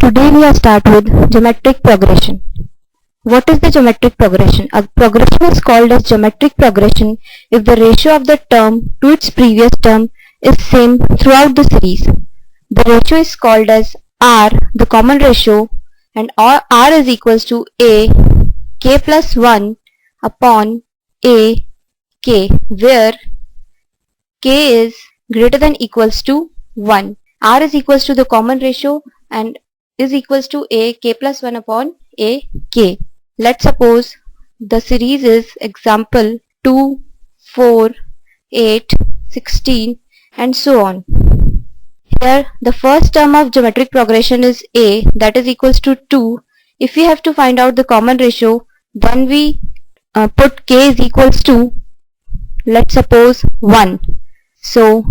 Today we are start with geometric progression. What is the geometric progression? A progression is called as geometric progression if the ratio of the term to its previous term is same throughout the series. The ratio is called as R, the common ratio, and R is equals to A k plus 1 upon A k, where k is greater than equals to 1. R is equals to the common ratio and is equals to A k plus 1 upon A k. Let's suppose the series is example 2, 4, 8, 16 and so on. Here the first term of geometric progression is A, that is equals to 2. If we have to find out the common ratio, then we put k is equals to, let's suppose, 1. So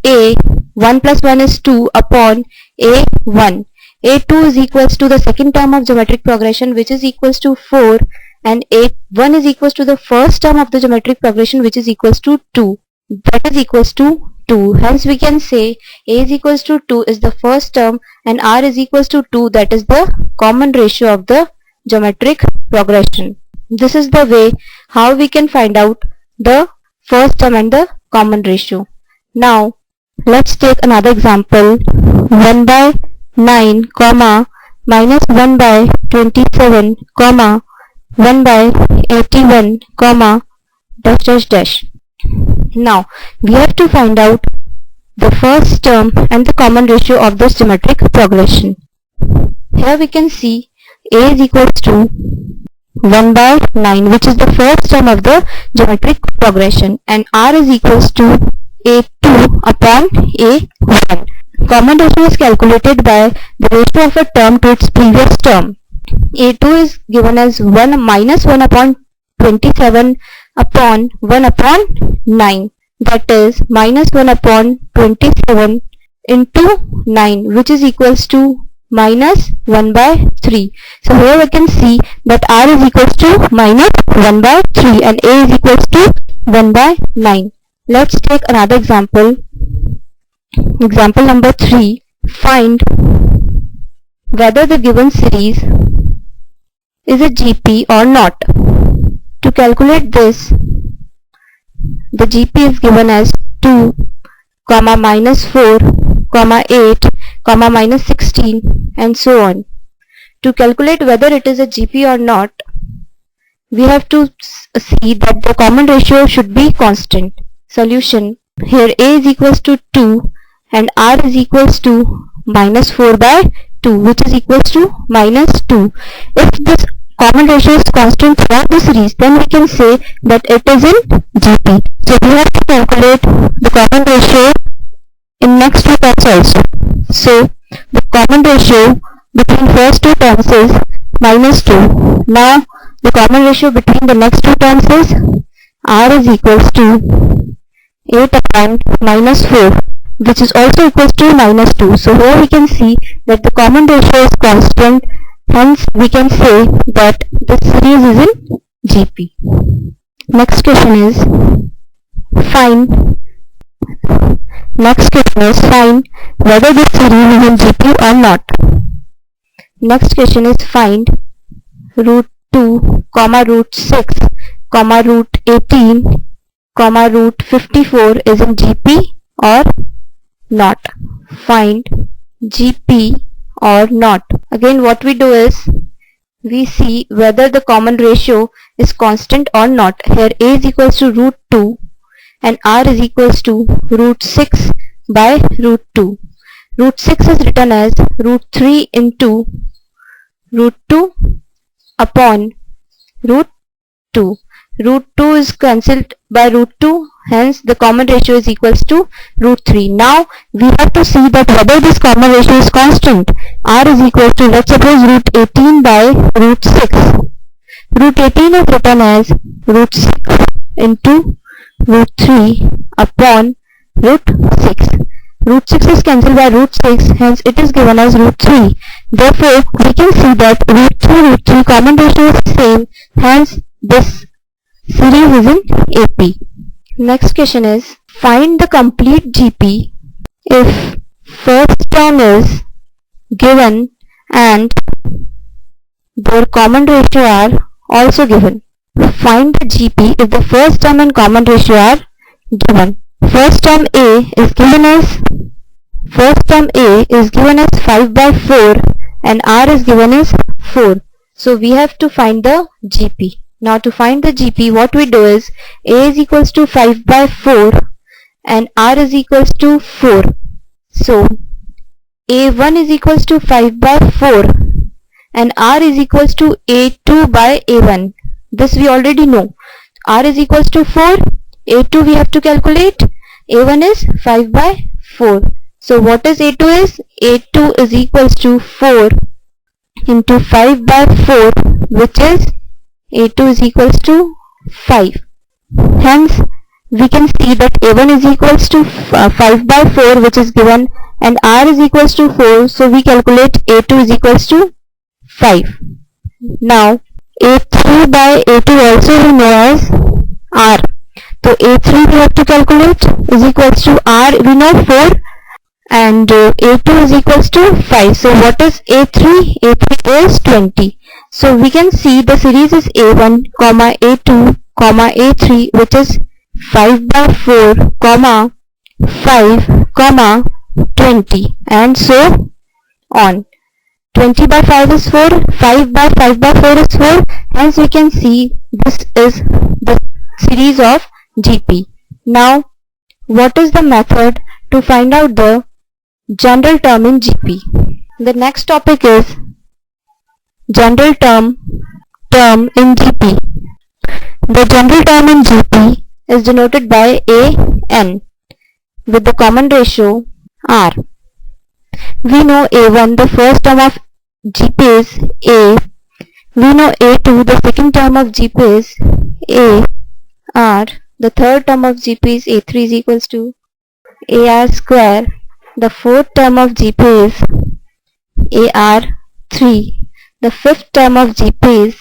A 1 plus 1 is 2 upon A 1. A2 is equals to the second term of geometric progression, which is equals to 4, and A1 is equals to the first term of the geometric progression, which is equals to 2. That is equals to 2. Hence we can say A is equals to 2 is the first term and R is equals to 2, that is the common ratio of the geometric progression. This is the way how we can find out the first term and the common ratio. Now let's take another example. 1 by 9 comma minus 1 by 27 comma 1 by 81 comma dash dash dash. Now we have to find out the first term and the common ratio of this geometric progression. Here we can see A is equals to 1 by 9, which is the first term of the geometric progression, and R is equals to A2 upon A1. Common ratio is calculated by the ratio of a term to its previous term. A2 is given as 1 minus 1 upon 27 upon 1 upon 9, that is minus 1 upon 27 into 9, which is equals to minus 1 by 3. So here we can see that R is equals to minus 1 by 3 and A is equals to 1 by 9. Let's take another example. Example number 3. Find whether the given series is a GP or not. To calculate this, the GP is given as 2, comma minus 4, comma 8, comma minus 16 and so on. To calculate whether it is a GP or not, we have to see that the common ratio should be constant. Solution. Here A is equals to 2 and R is equals to minus 4 by 2, which is equals to minus 2. If this common ratio is constant throughout the series, then we can say that it is in GP. So we have to calculate the common ratio in next two terms also. So the common ratio between first two terms is minus 2. Now the common ratio between the next two terms is R is equals to 8 upon minus 4, which is also equals to minus 2. So here we can see that the common ratio is constant, hence we can say that the series is in GP. Next question is find whether this series is in GP or not. Next question is find root 2 comma root 6 comma root 18 comma root 54 is in GP or not. Find GP or not. Again what we do is we see whether the common ratio is constant or not. Here A is equals to root 2 and R is equals to root 6 by root 2. Root 6 is written as root 3 into root 2 upon root 2. Root 2 is cancelled by root 2, hence the common ratio is equals to root 3. Now we have to see that whether this common ratio is constant. R is equals to, let's suppose, root 18 by root 6. Root 18 is written as root 6 into root 3 upon root 6. Root 6 is cancelled by root 6, hence it is given as root 3. Therefore we can see that root 3 common ratio is same, hence this series is in AP. Next question is find the complete GP if first term is given and their common ratio are also given. Find the GP if the first term and common ratio are given. First term A is given as 5 by 4 and R is given as 4. So we have to find the GP. Now to find the GP, what we do is A is equals to 5 by 4 and R is equals to 4. So A1 is equals to 5 by 4 and R is equals to A2 by A1. This we already know. R is equals to 4, A2 we have to calculate, A1 is 5 by 4. So what is A2 is? A2 is equals to 4 into 5 by 4, which is A2 is equals to 5. Hence we can see that A1 is equals to 5 by 4, which is given, and R is equals to 4, so we calculate A2 is equals to 5. Now A3 by A2 also we know as R. So A3 we have to calculate is equals to R, we know 4, and A2 is equals to 5. So what is A3? A3 is 20. So we can see the series is A1, comma A2, comma A3, which is 5 by 4, comma 5, comma 20, and so on. 20 by 5 is 4, 5 by 5 by 4 is 4. Hence we can see this is the series of GP. Now what is the method to find out the general term in GP? The next topic is general term in GP. The general term in GP is denoted by AN with the common ratio R. We know A1, the first term of GP is A. We know A2, the second term of GP is A R. The third term of GP is A3 is equals to AR square. The fourth term of GP is AR3. The fifth term of GP is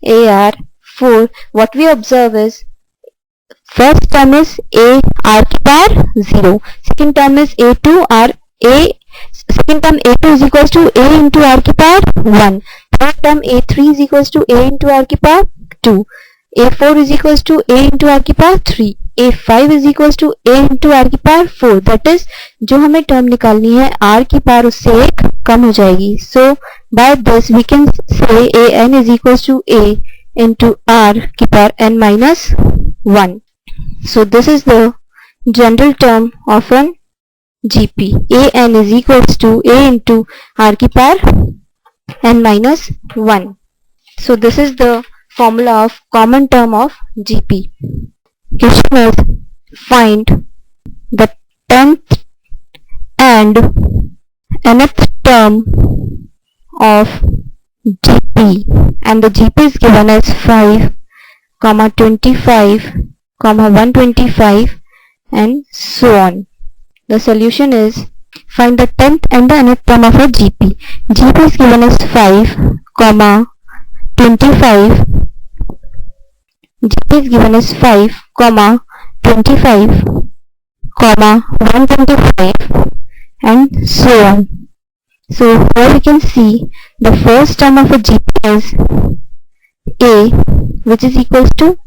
AR4. What we observe is first term is A R की power 0. Second term is A2 R A. Second term A2 is equals to A into R की power 1. Third term A3 is equals to A into R की power 2. A4 is equals to A into R की power 3. A5 is equals to A into R की power 4. That is, जो हमें term निकालनी है R की power उससे एक कम हो जाएगी. So by this we can say AN is equals to A into R की power n minus 1. So this is the general term of an GP. AN is equals to A into R की power n minus 1. So this is the formula of common term of GP. Question is, find the 10th and nth term of GP, and the GP is given as 5, 25, 125, and so on. The solution is, find the 10th and the nth term of a GP. GP is given as 5, 25. GP is given as 5, 25, 125, and so on. So here we can see the first term of a GP is A, which is equals to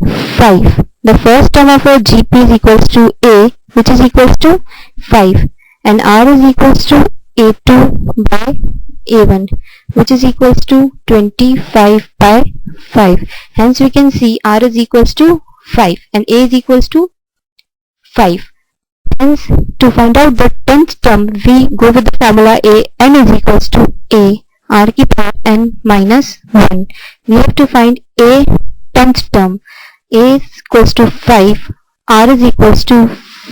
5. The first term of a GP is equals to A, which is equals to 5, and R is equals to A2 by A1, which is equals to 25 by 5. Hence we can see R is equals to 5 and A is equals to 5. Hence to find out the 10th term, we go with the formula AN is equals to A R की power n minus 1. We have to find A 10th term. A is equals to 5, R is equals to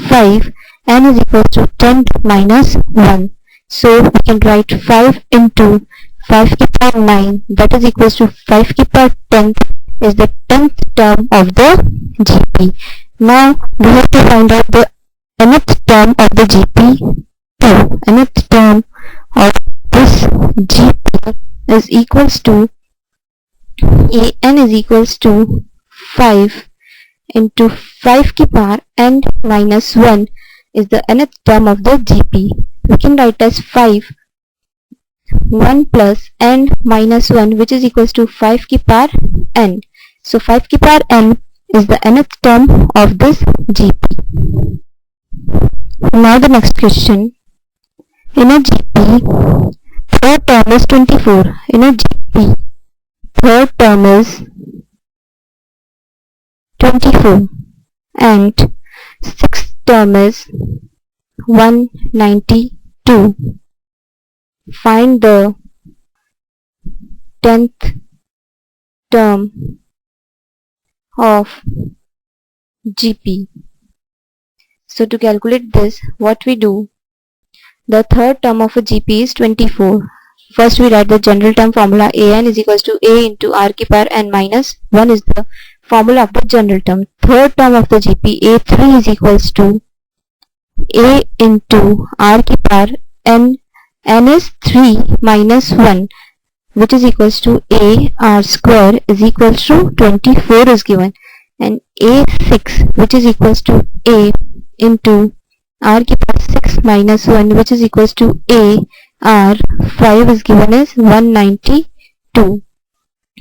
5, n is equals to 10 minus 1. So we can write 5 into 5 की power 9, that is equals to 5 की power 10th is the 10th term of the GP. Now we have to find out the nth term of the GP too. Nth term of this GP is equals to AN is equals to 5 into 5 की power n minus 1 is the nth term of the GP. We can write as 5 1 plus n minus 1 which is equals to 5 की power n. So 5 की power n is the nth term of this GP. Now the next question. In a GP, third term is 24. In a GP, third term is 24 and sixth term is 192. Find the 10th term of GP. So to calculate this, what we do, the third term of a GP is 24. First we write the general term formula. An is equals to a into r की power n minus 1 is the formula of the general term. Third term of the GP, a3 is equals to a into r की power n. N is 3 minus 1 which is equals to a r square is equals to 24 is given, and a6 which is equals to a into r की power 6 minus 1 which is equals to a r 5 is given as 192.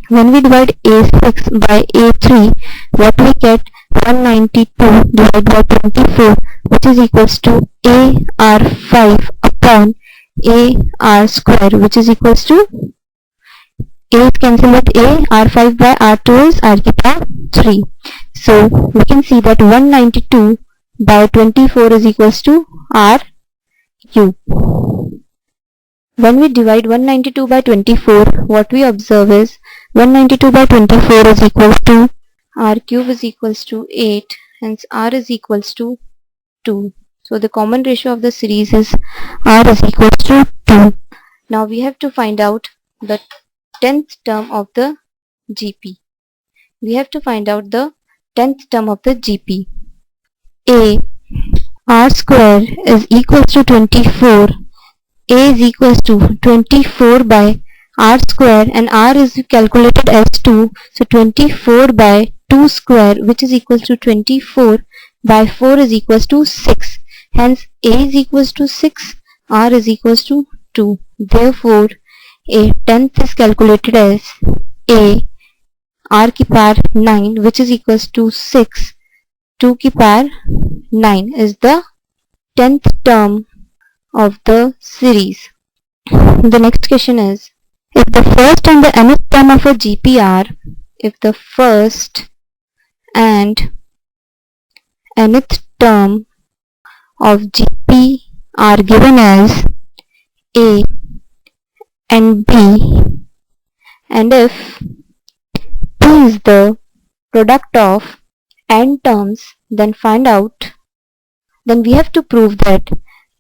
When we divide a6 by a3, what we get, 192 divided by 24 which is equals to a r 5 upon a r square which is equals to a is cancelled with a, r5 by r2 is r की power 3. So we can see that 192 by 24 is equals to r cube. When we divide 192 by 24, what we observe is 192 by 24 is equals to r cube is equals to 8, hence r is equals to 2. So the common ratio of the series is r is equals to 2. Now we have to find out the 10th term of the GP. We have to find out the 10th term of the GP. A r square is equals to 24. A is equals to 24 by r square, and r is calculated as 2. So 24 by 2 square which is equals to 24 by 4 is equals to 6. Hence a is equals to 6, r is equals to 2. Therefore a 10th is calculated as a r की power 9 which is equals to 6, 2 की power 9 is the 10th term of the series. The next question is, if the first and the nth term of a GP are, if the first and nth term of GP are given as a and b, and if p is the product of n terms, then find out, then we have to prove that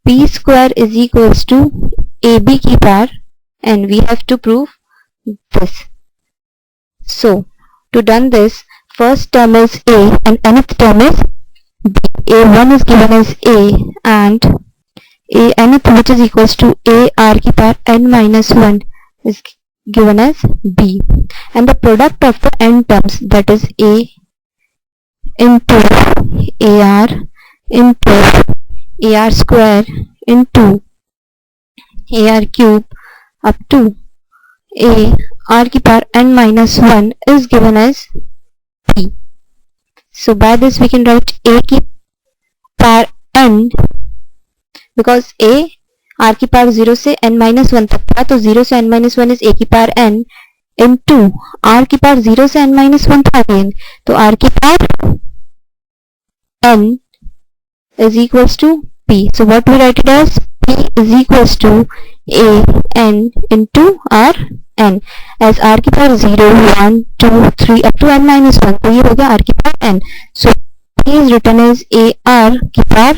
p square is equals to ab की power n. We have to prove this. So to done this, first term is a and nth term is b. a1 is given as a and a nth which is equals to a r की power n minus 1 is given as b, and the product of the n terms, that is a into ar into ar square into ar cube up to a r की power n minus 1 is given as p. So by this we can write a की power n, because a r की power 0 से n minus 1 तक था, तो 0 से n minus 1 is a की power n into r की power 0 से n minus 1 था again, तो r की power n is equals to p. So what we write it as, p is equals to a n into r n, as r की power 0, 1, 2, 3 up to n minus 1, तो ये हो गया r की power n. So p is written as a r की power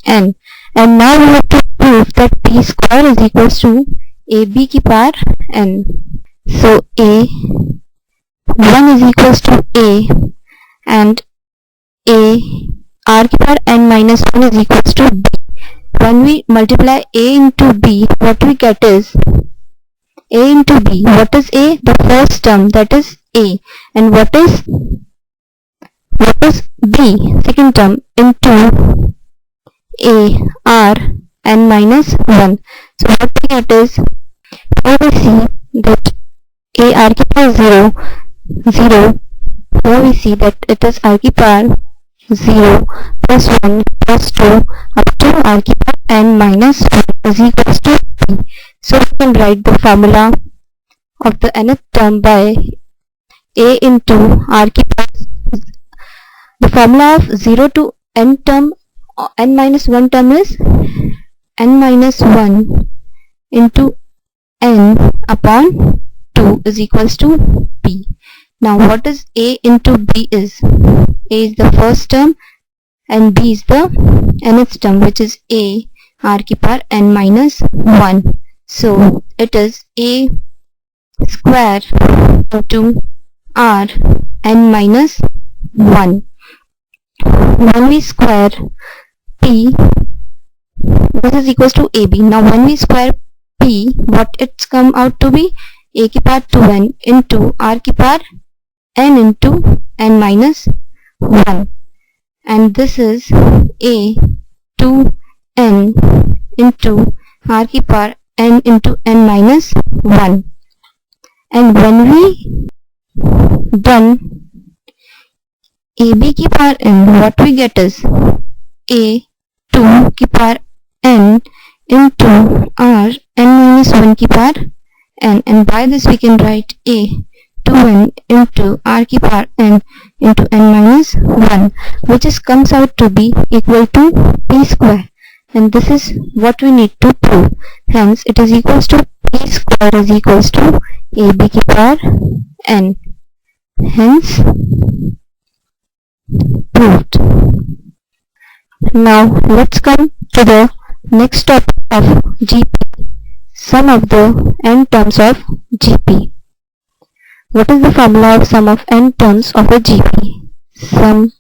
n, and now we have to prove that p square is equals to ab की power n. So a 1 is equals to a and a r की power n minus 1 is equals to b. When we multiply a into b, what we get is a into b. What is a? The first term, that is a, and what is b? Second term, into a r n minus 1. So what we get is Here we see that a r की power 0, 0. Here we see that it is r की power 0 plus 1 plus 2 up to r की power n minus 1 is equals to p. So we can write the formula of the nth term by a into r की power. The formula of 0 to n term, n minus 1 term is n minus 1 into n upon 2 is equals to p. Now what is a into b is? A is the first term and b is the nth term, which is a r की power n minus 1. So it is a square into r n minus 1. When we square p, this is equals to ab. Now when we square p, what it's come out to be? A की power 2n into r की power n into n minus 1. And this is a 2n into r की power n into n minus 1. And when we done ab की power n, what we get is a 2 की power n into r n minus 1 की power n, and by this we can write a 2n into r की power n into n minus 1, which is comes out to be equal to p square, and this is what we need to prove. Hence it is equals to p square is equals to ab की power n. Hence proved. Now let's come to the next topic of GP, sum of the n terms of GP. What is the formula of sum of n terms of a GP? Sum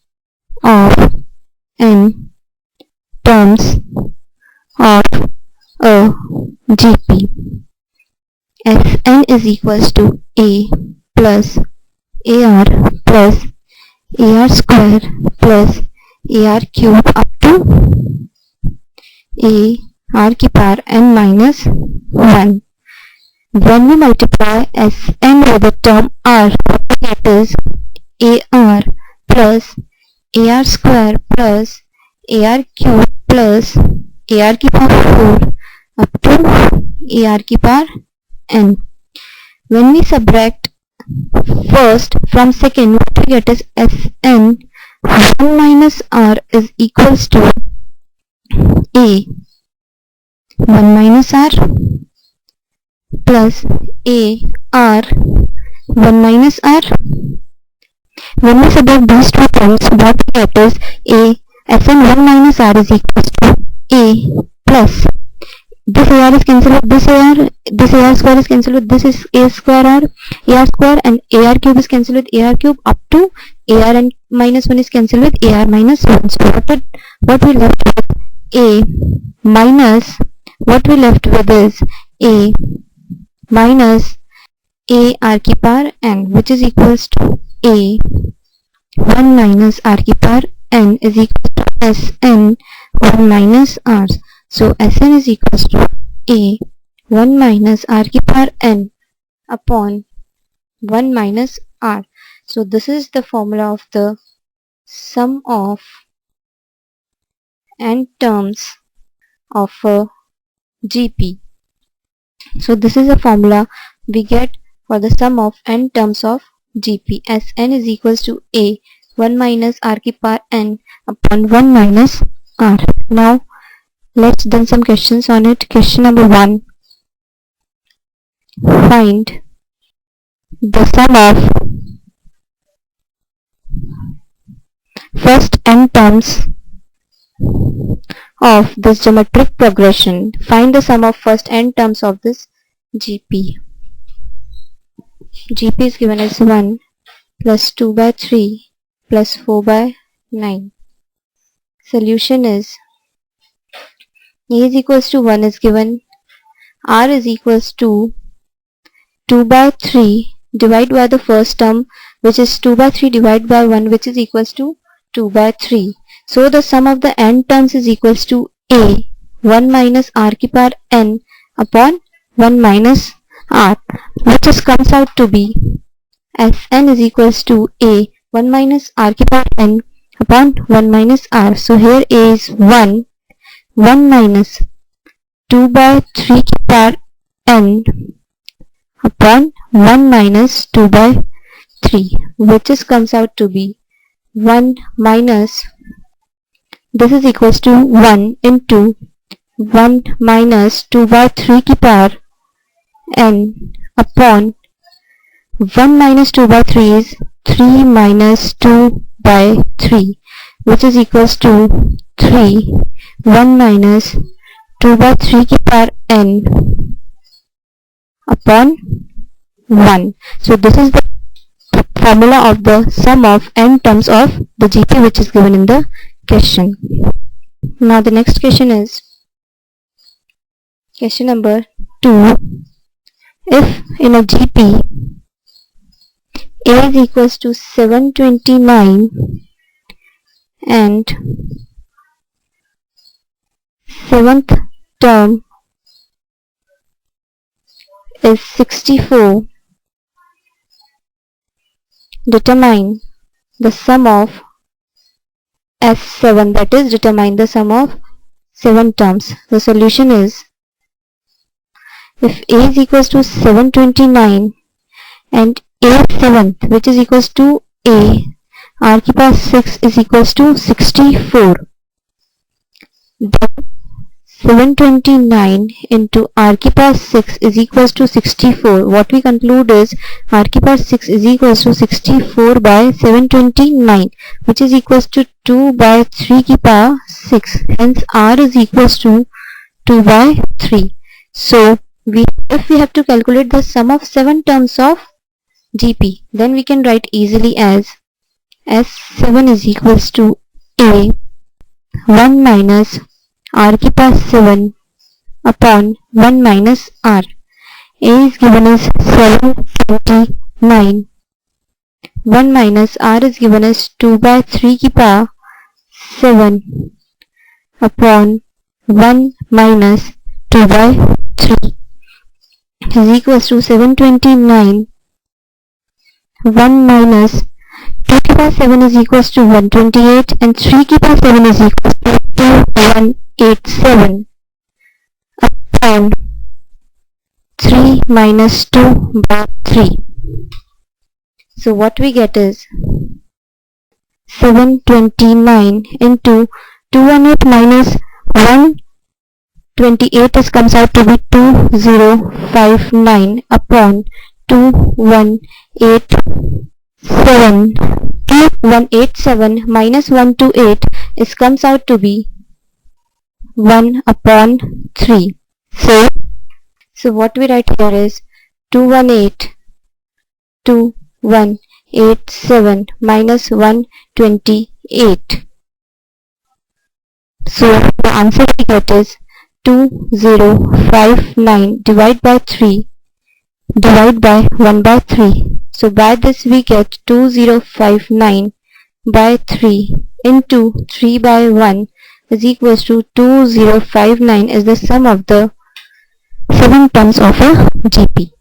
of n terms of a GP. Sn is equals to a plus ar plus ar square plus ar cube up to a r की power n minus 1. When we multiply Sn with the term r, what we get is ar plus ar square plus ar cube plus ar की power 4 up to ar की power n. When we subtract first from second, what we get is Sn 1 minus r is equals to a 1 minus r plus a r 1 minus r. When we subtract these two terms, what we get is a Sn 1 minus r is equals to a plus this ar is cancelled with this ar square is cancelled with this is a square ar square, and ar cube is cancelled with ar cube up to ar and minus 1 is cancelled with ar minus 1. So what we left with a minus, what we left with is a minus a r की power n, which is equals to a 1 minus r की power n is equal to Sn 1 minus r. So Sn is equals to a 1 minus r की power n upon 1 minus r. So this is the formula of the sum of n terms of a GP. So this is the formula we get for the sum of n terms of GP. Sn is equals to a 1 minus r की power n upon 1 minus r. Now let's done some questions on it. Question number 1. Find the sum of first n terms of this geometric progression. Find the sum of first n terms of this GP. GP is given as 1 plus 2 by 3 plus 4 by 9. Solution is a is equals to 1 is given, r is equals to 2 by 3 divided by the first term, which is 2 by 3 divided by 1, which is equals to 2 by 3. So the sum of the n terms is equals to a 1 minus r की power n upon 1 minus r, which is comes out to be Sn is equals to a 1 minus r ki power n upon 1 minus r. So here a is 1 minus 2 by 3 ki power n upon 1 minus 2 by 3, which is comes out to be 1 minus, this is equals to 1 into 1 minus 2 by 3 ki power n upon 1 minus 2 by 3 is 3 minus 2 by 3, which is equals to 3 1 minus 2 by 3 ki power n upon 1. So this is the formula of the sum of n terms of the GP, which is given in the question. Now the next question is question number 2. If in a GP A is equals to 729 and 7th term is 64, determine the sum of S7, that is determine the sum of 7 terms. The solution is, if A is equals to 729 and A7th, which is equals to A, r ki power 6 is equals to 64, then 729 into r ki power 6 is equals to 64. What we conclude is r ki power 6 is equals to 64 by 729, which is equals to 2 by 3 ki power 6. Hence r is equals to 2 by 3. So if we have to calculate the sum of 7 terms of GP, then we can write easily as S7 is equals to A 1 minus r ki power 7 upon 1 minus r. A is given as 729. 1 minus r is given as 2 by 3 ki power 7 upon 1 minus 2 by 3 is equals to 729. 1 minus 2 ki power 7 is equals to 128 and 3 ki power 7 is equals to 2187 upon 3 minus 2 by 3. So what we get is 729 into 218 minus 128 is comes out to be 2059 upon 2187 minus 128 is comes out to be 1 upon 3. So what we write here is 2187 minus 128. So the answer we get is 2059 divided by 3 divided by 1 by 3. So by this we get 2059 by 3 into 3 by 1 is equals to 2059 is the sum of the 7 terms of a GP.